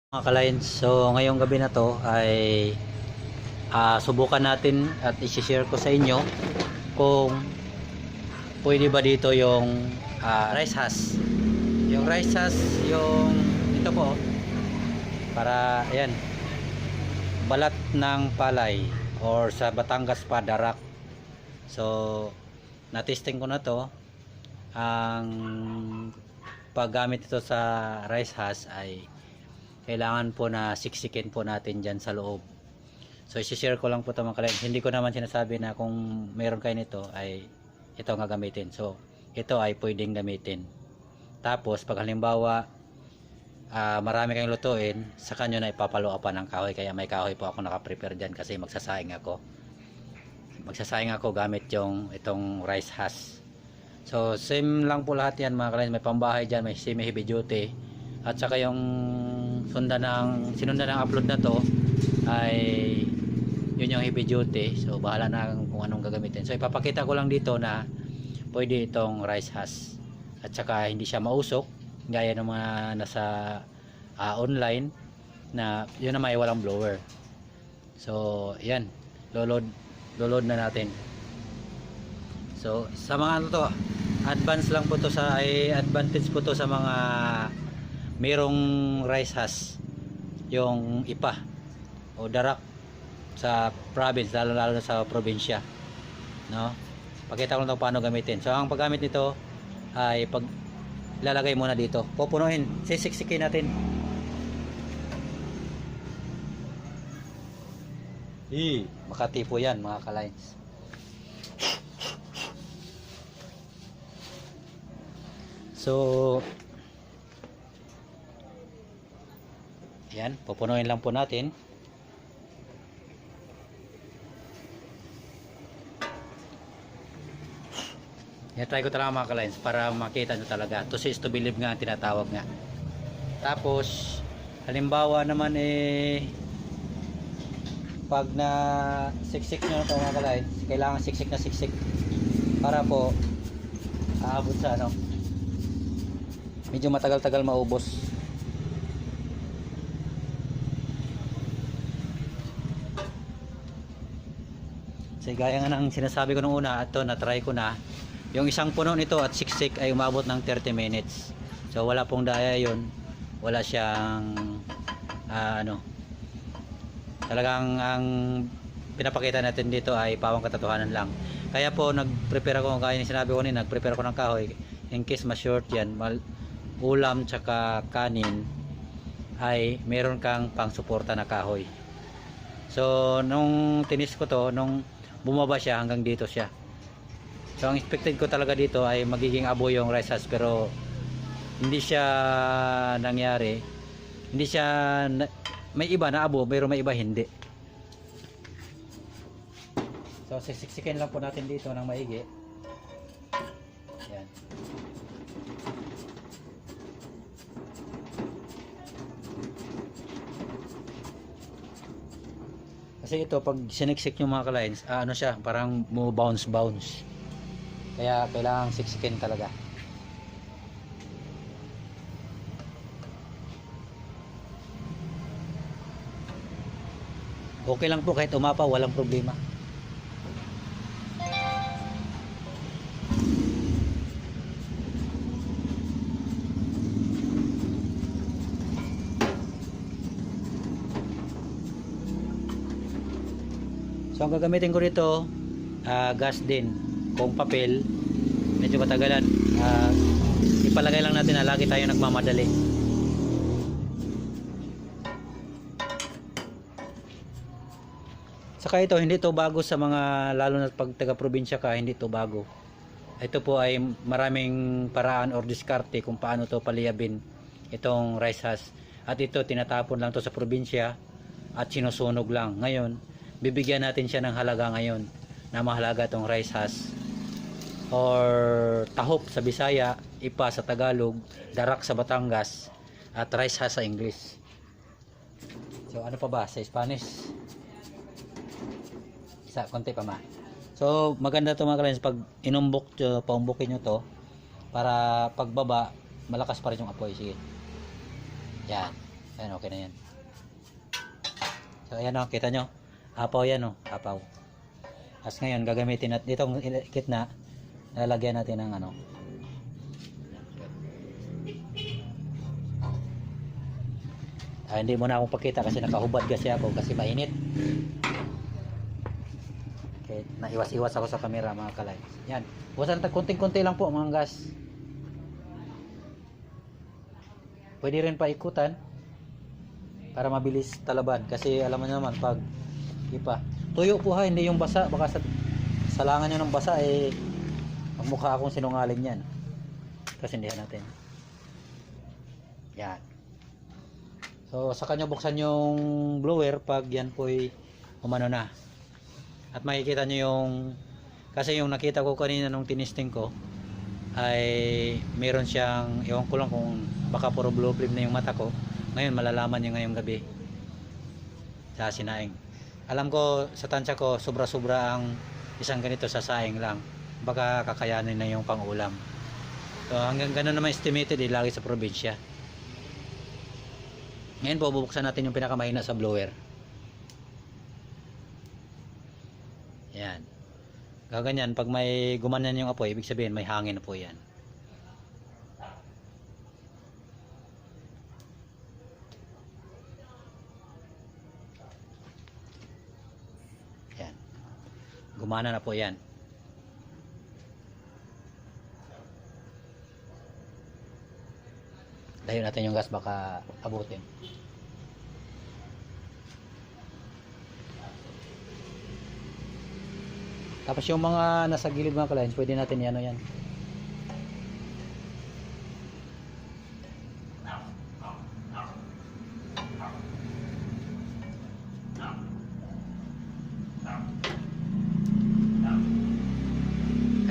Mga ka-Lions, so ngayong gabi na to ay subukan natin at i-share ko sa inyo kung pwede ba dito yung rice husk. Yung rice husk, yung ito po para ayan, balat ng palay or sa Batangas pa darak. So na-testing ko na to. Ang paggamit ito sa rice husk ay kailangan po na siksikin po natin dyan sa loob. So isi-share ko lang po ito mga ka-Lions. Hindi ko naman sinasabi na kung mayroon kayo nito ay ito ang gagamitin. So ito ay pwedeng gamitin. Tapos pag halimbawa marami kayong lutuin, sa kanyo na ipapaluapan ng kahoy. Kaya may kahoy po ako nakaprepare dyan kasi magsasaing ako. Magsasaing ako gamit yung itong rice husk. So same lang po lahat yan mga ka-Lions. May pambahay dyan, may semi heavy duty. At saka yung sinundan ng upload na to ay yun yung heavy duty. So bahala na kung anong gagamitin. So ipapakita ko lang dito na pwede itong rice husk at saka hindi siya mausok gaya ng mga nasa online na yun na may walang blower. So yan, load na natin. So sa mga ano to, advance lang po to sa advantage po to sa mga merong rice husk, yung ipa o darak sa province, lalo na sa probinsya, no? Pakita ko lang paano gamitin. So ang paggamit nito ay pag ilalagay muna dito, pupunuin, sisiksikin natin. Makati po yan mga ka-Lions. So yan, pupunuin lang po natin. Yan, try ko talaga mga ka-Lions para makita nyo talaga. To see is to believe nga ang tinatawag nga. Tapos halimbawa naman pag na siksik nyo ito mga ka-Lions, kailangan siksik na siksik para po aabot sa ano, medyo matagal-tagal maubos. So gaya nga ng sinasabi ko nung una, at na-try ko na yung isang puno nito at siksik ay umabot ng 30 minutes. So wala pong daya yun, wala siyang talagang ang pinapakita natin dito ay pawang katotohanan lang. Kaya po nag-prepare ako, kaya yung sinabi ko nila, nag-prepare ako ng kahoy in case ma-short yan, ulam tsaka kanin, ay meron kang pang suporta na kahoy. So nung tinis ko to, nung bumaba siya hanggang dito siya. So ang expected ko talaga dito ay magiging abo yung rice husk, pero hindi siya nangyari. Hindi siya may iba na abo, pero may iba hindi. So siksikin lang po natin dito ng maigi. Yan. Kasi ito pag siniksik yung mga ka-Lions, ano siya, parang bounce. Kaya kailangang siksikin talaga. Okay lang po kahit umapaw, walang problema. So ang gagamitin ko dito, gas din, kung papel, medyo matagalan. Ipalagay lang natin na lagi tayo nagmamadali. Saka ito, hindi to bago sa mga, lalo na pag taga probinsya ka, hindi to bago. Ito po ay maraming paraan or diskarte kung paano to paliyabin, itong rice husk. At ito, tinatapon lang to sa probinsya at sinusunog lang. Ngayon, bibigyan natin siya ng halaga ngayon, na mahalaga itong rice husk or tahop sa Bisaya, ipa sa Tagalog, darak sa Batangas, at rice husk sa English. So ano pa ba sa Spanish? Isa, konti pa ma. So maganda to mga ka-Lions pag inumbok, paumbukin nyo to para pagbaba malakas pa rin yung apoy. Sige, yan. Ayan, okay na yan. So ayan o, kita nyo, apaw yan o, apaw. As ngayon gagamitin natin itong gitna, lalagyan natin ng ano, hindi mo na akong pakita kasi nakahubad kasi ako kasi mainit. Okay, naiwas-iwas ako sa camera mga kalay. Yan, buwasan natin kunting-kunti lang po mga gas. Pwede rin paikutan para mabilis talaban kasi alam mo naman pag ipa tuyo po ha, hindi yung basa, baka sa langan nyo ng basa magmukha akong sinungaling yan kasi hindi natin yan. So saka nyo buksan yung blower pag yan po'y umano na at makikita nyo yung kasi yung nakita ko kanina nung tinisting ko ay meron siyang, ewan ko lang kung baka puro blue flame na yung mata ko. Ngayon malalaman nyo ngayong gabi sa sinaing. Alam ko sa tansya ko sobra-sobra ang isang ganito sa saing lang, baka kakayanin na yung pang-ulam. So hanggang ganun naman estimated lagi sa probinsya. Ngayon po bubuksan natin yung pinakamahina sa blower. Yan. Gaganyan, pag may gumanan yung apoy, ibig sabihin may hangin na po yan. Yan. Gumana na po yan. Dayon natin yung gas baka abutin. Tapos yung mga nasa gilid mga clients, pwede natin yan o yan.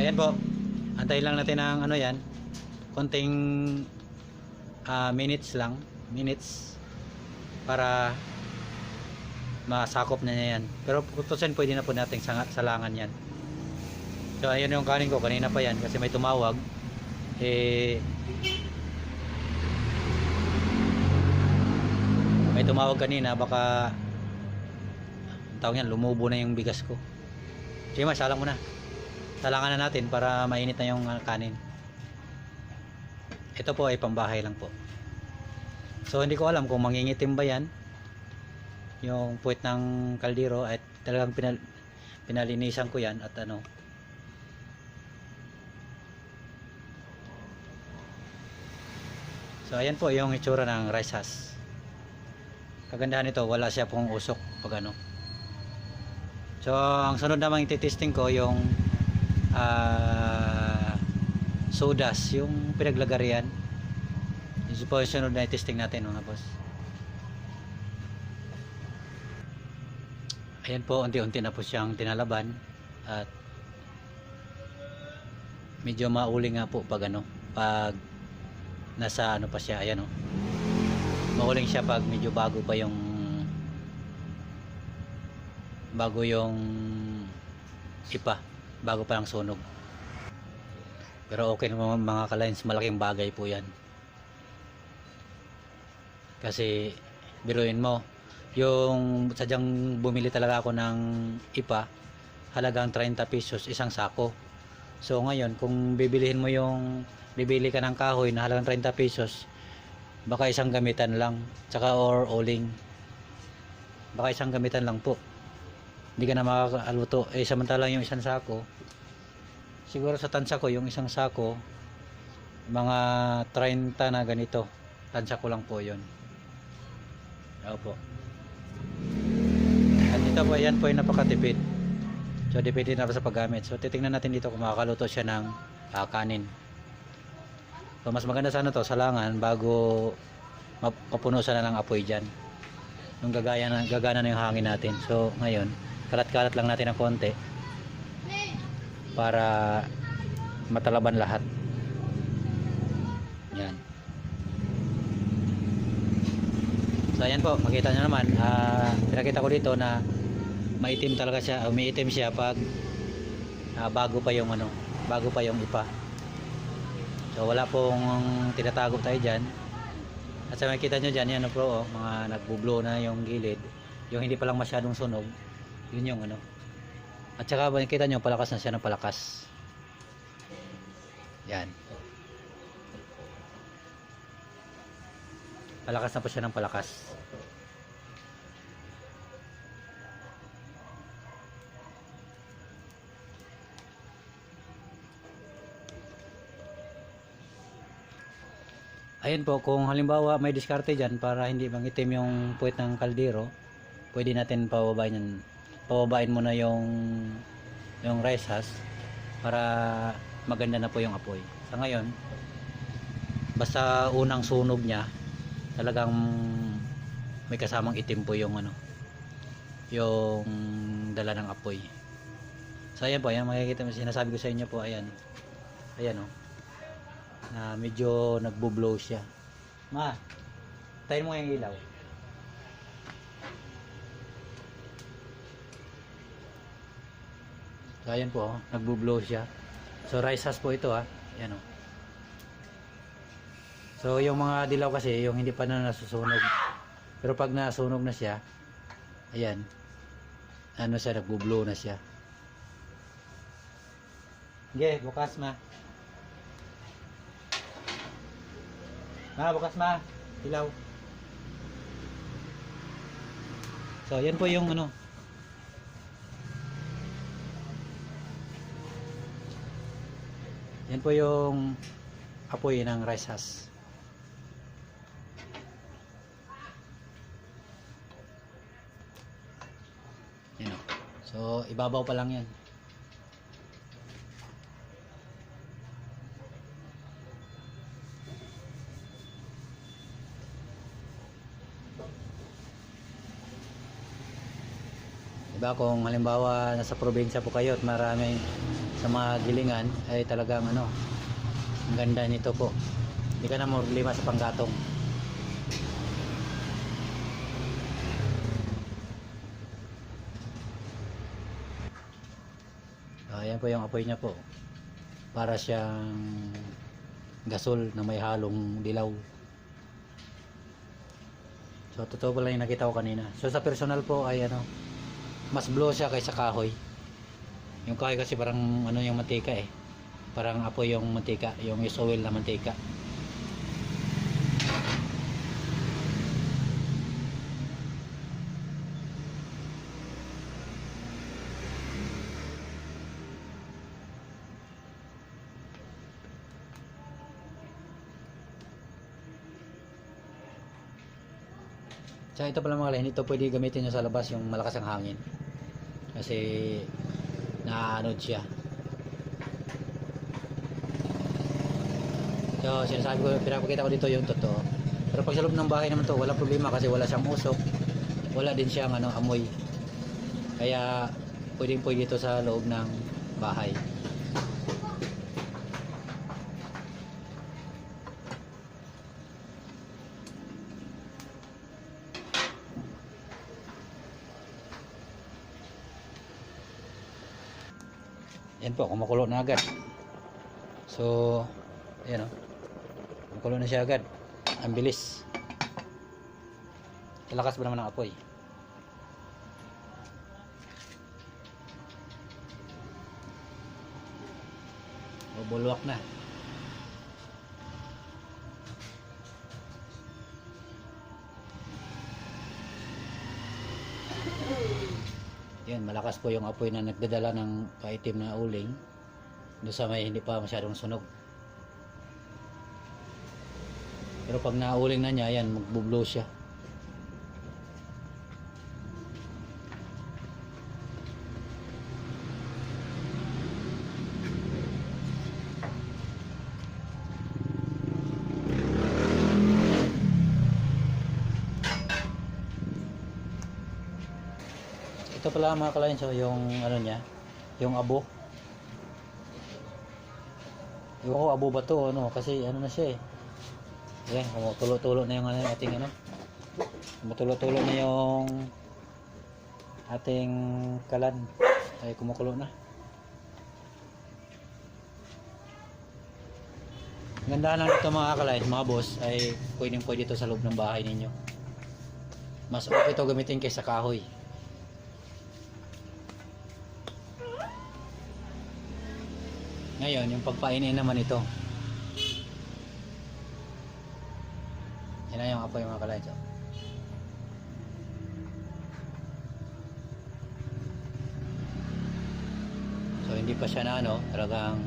Ayan po. Antayin lang natin ang ano yan. Konting minutes lang. Minutes. Para masakop na niya yan. Pero putusin pwede na po natin salangan yan. So ayan yung kanin ko, kanina pa yan kasi may tumawag may tumawag kanina, baka tawag yan, lumubo na yung bigas ko. Sige ma, salang mo na, salangan na natin para mainit na yung kanin. Ito po ay pambahay lang po, so hindi ko alam kung mangingitim ba yan yung puwet ng kaldero at talagang pinalinisan ko yan at ano. So ayan po yung itsura ng rice husk. Kagandahan nito, wala siya pong usok pag ano. So ang sunod namang ititesting ko yung sodas, yung pinaglagarian. Ito po yung sunod na itesting natin mga boss. Ayan po, unti-unti na po siyang tinalaban at medyo mauling nga po pag ano, pag nasa ano pa siya, ayan o. Mauling siya pag medyo bago pa yung ipa, bago pa lang sunog. Pero okay naman mga ka-lines, malaking bagay po yan. Kasi biruin mo, yung sadyang bumili talaga ako ng ipa, halagang 30 pesos isang sako. So ngayon kung bibilihin mo bibili ka ng kahoy na halagang 30 pesos, baka isang gamitan lang, tsaka or uling, baka isang gamitan lang po, hindi ka na makakaluto. Samantalang yung isang sako, siguro sa tansya ko yung isang sako mga 30 na ganito, tansya ko lang po yun. Opo. At ito po, yan po yung napakatipid. So depende na sa paggamit. So titingnan natin dito kung makakaluto siya ng kanin. So mas maganda sana to salangan bago mapuno sana ng apoy dyan, yung gagana na yung hangin natin. So ngayon kalat-kalat lang natin ng konti para matalaban lahat. Yan. So ayan po, makita nyo naman, pinakita ko dito na maitim talaga siya, umiitim siya pag bago pa yung ipa. So wala pong tinatago tayo dyan, At sa makikita nyo dyan, yan ano bro, oh, mga nagbublow na yung gilid. Yung hindi pa lang masyadong sunog, yun yung ano. At saka makikita nyo, palakas na siya ng palakas. Yan. Palakas na po siya ng palakas. Ayun po, kung halimbawa may diskarte dyan para hindi mangitim yung puwet ng kaldero, pwede natin pababain muna yung rice husk para maganda na po yung apoy. Sa ngayon, basta unang sunog niya, talagang may kasamang itim po yung ano, yung dala ng apoy. So ayan po, ayan makikita mo, sinasabi ko sa inyo po, ayan. Ayan oh. Na medyo nagbo-blow siya. Ma, tayin mo yung ilaw. So ayan po, oh, nagbo-blow siya. So rice husk po ito ha. Ayan oh. So yung mga dilaw kasi, yung hindi pa na nasusunog. Pero pag nasunog na siya, ayan. Ano siya, nagbo-blow na siya. Okay, bukas ma. Bukas ma, ilaw. So, yan po yung ano. Yan po yung apoy ng rice husk. Yan o. So, ibabaw pa lang yan. Diba kung halimbawa nasa probinsya po kayo at marami sa mga gilingan ay talagang ano, ang ganda nito po, hindi ka na problema sa panggatong. Ayan po yung apoy niya po, para siyang gasol na may halong dilaw. So totoo pala yung nakita ko kanina. So sa personal po ay ano, mas blow siya kaysa kahoy. Yung kahoy kasi parang ano yung mantika eh. Parang apoy yung mantika, yung use oil na mantika. Tsaka ito pala mga kalahim, ito pwede gamitin nyo sa labas yung malakas ang hangin. Kasi naaanod siya. So sinasabi ko, pinapakita ko dito yung totoo. Pero pag sa loob ng bahay naman to, wala problema kasi wala siyang usok. Wala din siyang ano, amoy. Kaya pwedeng pwede dito sa loob ng bahay. Yan po, kumukulo na agad. So, ayan o. Kumukulo na siya agad. Ang bilis. Lakas ba naman ng apoy? Bubulwak na. Yan, malakas po yung apoy na nagdadala ng paitim na uling doon sa may hindi pa masyadong sunog. Pero pag nauling na niya, yan, magbublow siya. Ito pala mga kalahin, so yung ano niya, yung abo. Yung ko abo ba to, ano, kasi ano na siya eh. Yan, kumutulo-tulo na yung ating ano. Kumutulo-tulo na yung ating kalan. Ay kumukulo na. Gandahan lang dito mga kalay, mga boss, ay pwedeng ito sa loob ng bahay ninyo. Mas okay ito gamitin kaysa kahoy. Ngayon, yung pagpainin naman ito. Yan na yung apoy mga kalay. So hindi pa siya na ano, talagang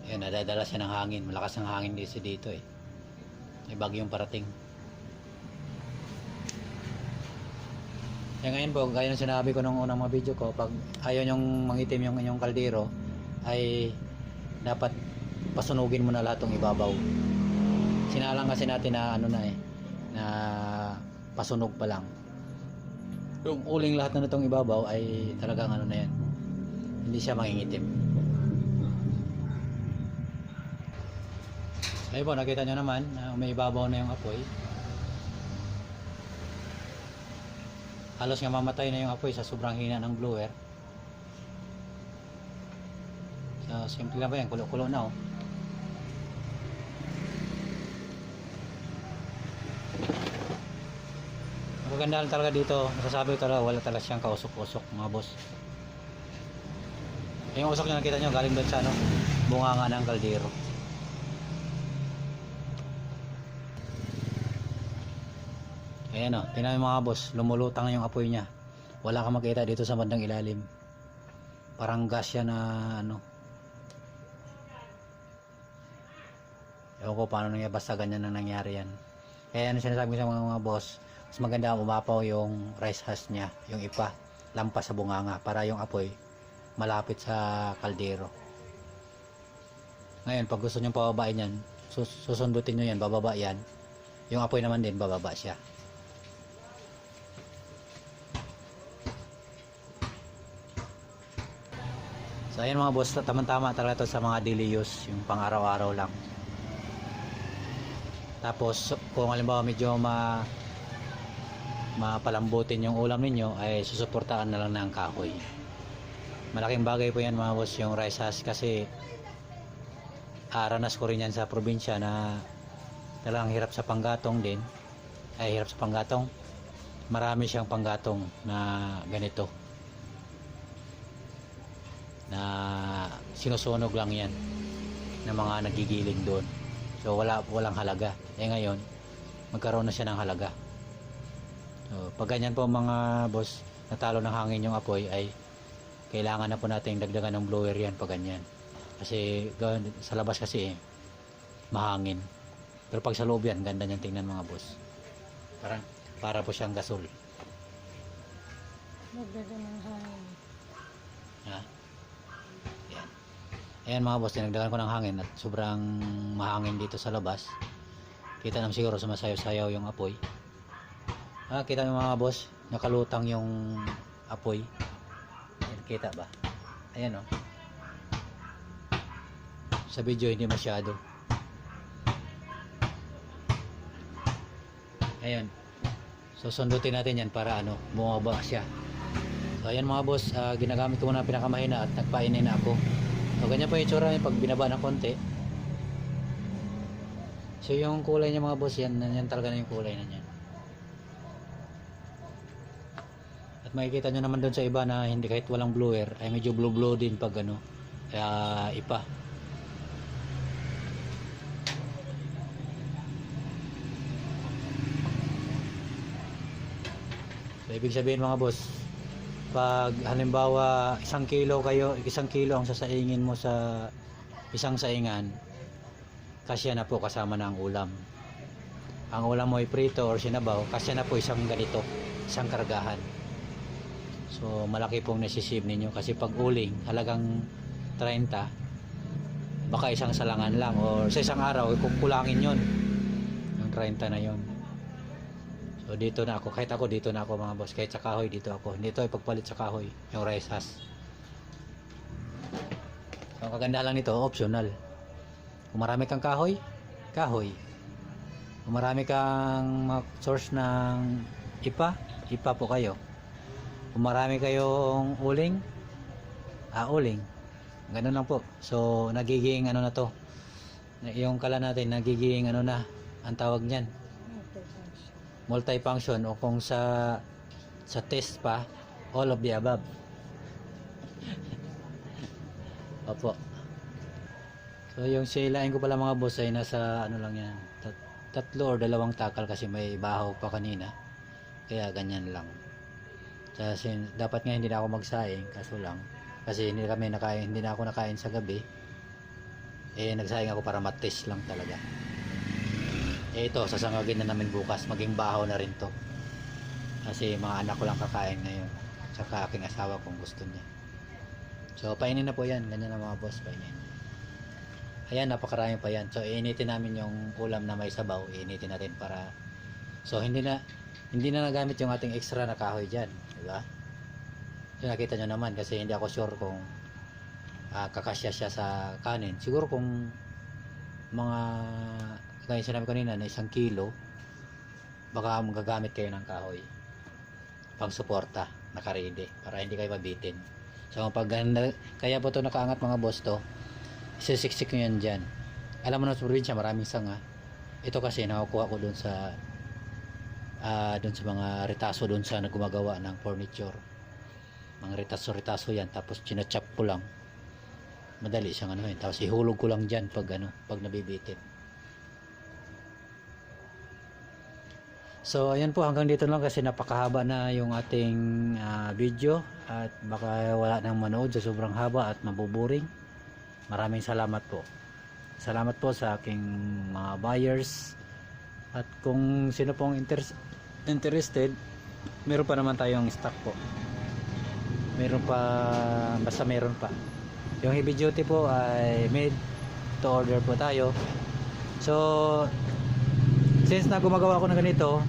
yan, nadadala siya ng hangin. Malakas ang hangin dito eh. May bagyong parating. Ngayon po, gaya ng sinabi ko nung unang mga video ko, pag ayaw nyong mangitim yung inyong kaldero, ay dapat pasunugin mo na lahat ng ibabaw. Sinalang kasi natin na ano na eh, na pasunog pa lang. Yung uling lahat na itong ibabaw ay talagang ano na yan, hindi siya mangingitim. Ayun po, nakita nyo naman na may ibabaw na yung apoy. Halos nga mamatay na yung apoy sa sobrang hina ng blower. So, simple lang ba yan, kulo-kulo na oh. Ang kagandahan talaga dito, masasabi ko talaga, wala talaga siyang kausok-usok mga boss. Yung usok nyo nakita nyo galing doon sa ano, bunganga ng kaldero. Ayan o, tingnan mo mga boss, lumulutang yung apoy niya. Wala kang makita dito sa bandang ilalim. Parang gas yan na ano. Ewan ko paano nangyari, basta ganyan na nangyari yan. Kaya ano sinasabi ko sa mga boss, mas maganda umapaw yung rice husk niya, yung ipa, lampas sa bunganga para yung apoy malapit sa kaldero. Ngayon, pag gusto nyo pababain yan, susundutin nyo yan, bababa yan. Yung apoy naman din, bababa siya. So ayan mga boss, tamang-tama talaga ito sa mga daily use, yung pang araw-araw lang. Tapos kung halimbawa medyo mapalambutin yung ulam ninyo, ay susuportaan na lang ng kahoy. Malaking bagay po yan mga boss, yung rice husk, kasi aranas ko rin yan sa probinsya na talagang hirap sa panggatong din. Ay hirap sa panggatong, marami siyang panggatong na ganito, na sinusunog lang yan ng mga nagigiling doon. So walang halaga. Ngayon magkaroon na siya ng halaga. So pag ganyan po mga boss, natalo ng hangin yung apoy, ay kailangan na po natin dagdagan ng blower yan pag ganyan. Kasi sa labas kasi mahangin. Pero pag sa loob yan, ganda niyang tingnan mga boss. Para po siyang gasol. Dagdagan ng hangin. Ha? Ayan mga boss, dinagdagan ko ng hangin at sobrang mahangin dito sa labas. Kita naman siguro sumasayaw-sayaw yung apoy. Kita naman mga boss, nakalutang yung apoy. Ayan, kita ba? Ayan o. Sa video hindi masyado. Ayan. So sundutin natin yan para ano, bumaba siya. So ayan mga boss, ginagamit ko na pinakamahina at nagpainay na ako. So ganyan po yung itsura niya pag binaba ng konti. So yung kulay niya mga boss, yan talaga na yung kulay na niyan. At makikita nyo naman doon sa iba na hindi, kahit walang blower, ay medyo blue din pag ano, kaya ipa. So ibig sabihin mga boss, pag halimbawa 1 kilo ang sasaingin mo sa isang saingan, kasya na po kasama na ang ulam. Ang ulam mo ay prito or sinabaw, kasya na po isang ganito, isang kargahan. So malaki pong nasisave ninyo, kasi pag uling halagang 30, baka isang salangan lang, or sa isang araw kung kulangin yon, yung 30 na yon. So dito na ako, kahit ako dito na ako mga boss, kahit sa kahoy dito ako, dito ay pagpalit sa kahoy yung rice husk. So ang kaganda lang nito, optional. Kung marami kang kahoy, kahoy. Kung marami kang source ng ipa po kayo. Kung marami kayong uling, uling. Ganun lang po. So nagiging ano na to, yung kala natin nagiging ano na ang tawag niyan, multifunction, o kung sa test pa, all of the above. Opo. So yung silain ko pala mga boss ay nasa ano lang yan, tatlo or dalawang takal kasi may bahaw pa kanina, kaya ganyan lang. Kasi dapat nga hindi na ako magsaing, kaso lang kasi hindi na ako nakain sa gabi, eh nagsaing ako para matest lang talaga. Eh ito sasangagin na namin bukas, maging bahaw na rin to kasi mga anak ko lang kakain ngayon, tsaka aking asawa kung gusto niya. So painin na po yan, ganyan na mga boss, painin. Ayan, napakarami pa yan. So iinitin namin yung ulam na may sabaw, iinitin natin para so hindi na nagamit yung ating extra na kahoy dyan, diba? So nakita nyo naman kasi hindi ako sure kung kakasya siya sa kanin. Siguro kung mga kaya sinabi ko kanina na 1 kilo, baka magagamit kayo ng kahoy pang suporta, naka-ready para hindi kayo mabitin. So pag kaya po ito nakaangat mga boss, to isisiksik nyo yan dyan. Alam mo na sa probinsya maraming sanga. Ito kasi nakukuha ko dun sa mga retaso dun sa gumagawa ng furniture, mga retaso yan, tapos chinachop ko lang, madali siyang ano yun, tapos ihulog ko lang dyan pag nabibitin. So ayan po, hanggang dito lang kasi napakahaba na yung ating video at baka wala nang manood sa sobrang haba at mabuboring. Maraming salamat po. Salamat po sa aking mga buyers, at kung sino pong interested, meron pa naman tayong stock po. Meron pa, basta meron pa. Yung heavy duty po ay made to order po tayo. So since na gumagawa ako ng ganito,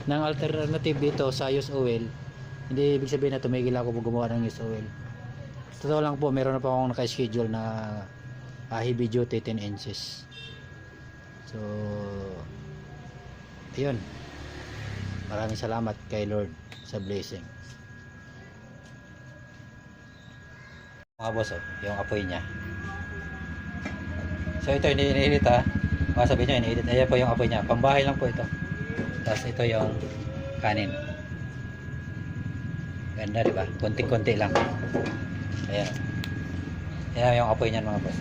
ng alternative dito sa used oil, hindi ibig sabihin na tumigil ako gumawa ng used oil. Totoo lang po, meron na pa akong naka-schedule na heavy duty 10 inches. So ayun, maraming salamat kay Lord sa blessing. Mga boss, yung apoy niya. So ito iniinit ha. Mga sabihin nyo iniinit. Ayan po yung apoy niya. Pambahay lang po ito. Tapos ito yung kanin. Ganda diba? Konti-konti lang. Ayan. Ayan yung apoy niyan mga boss.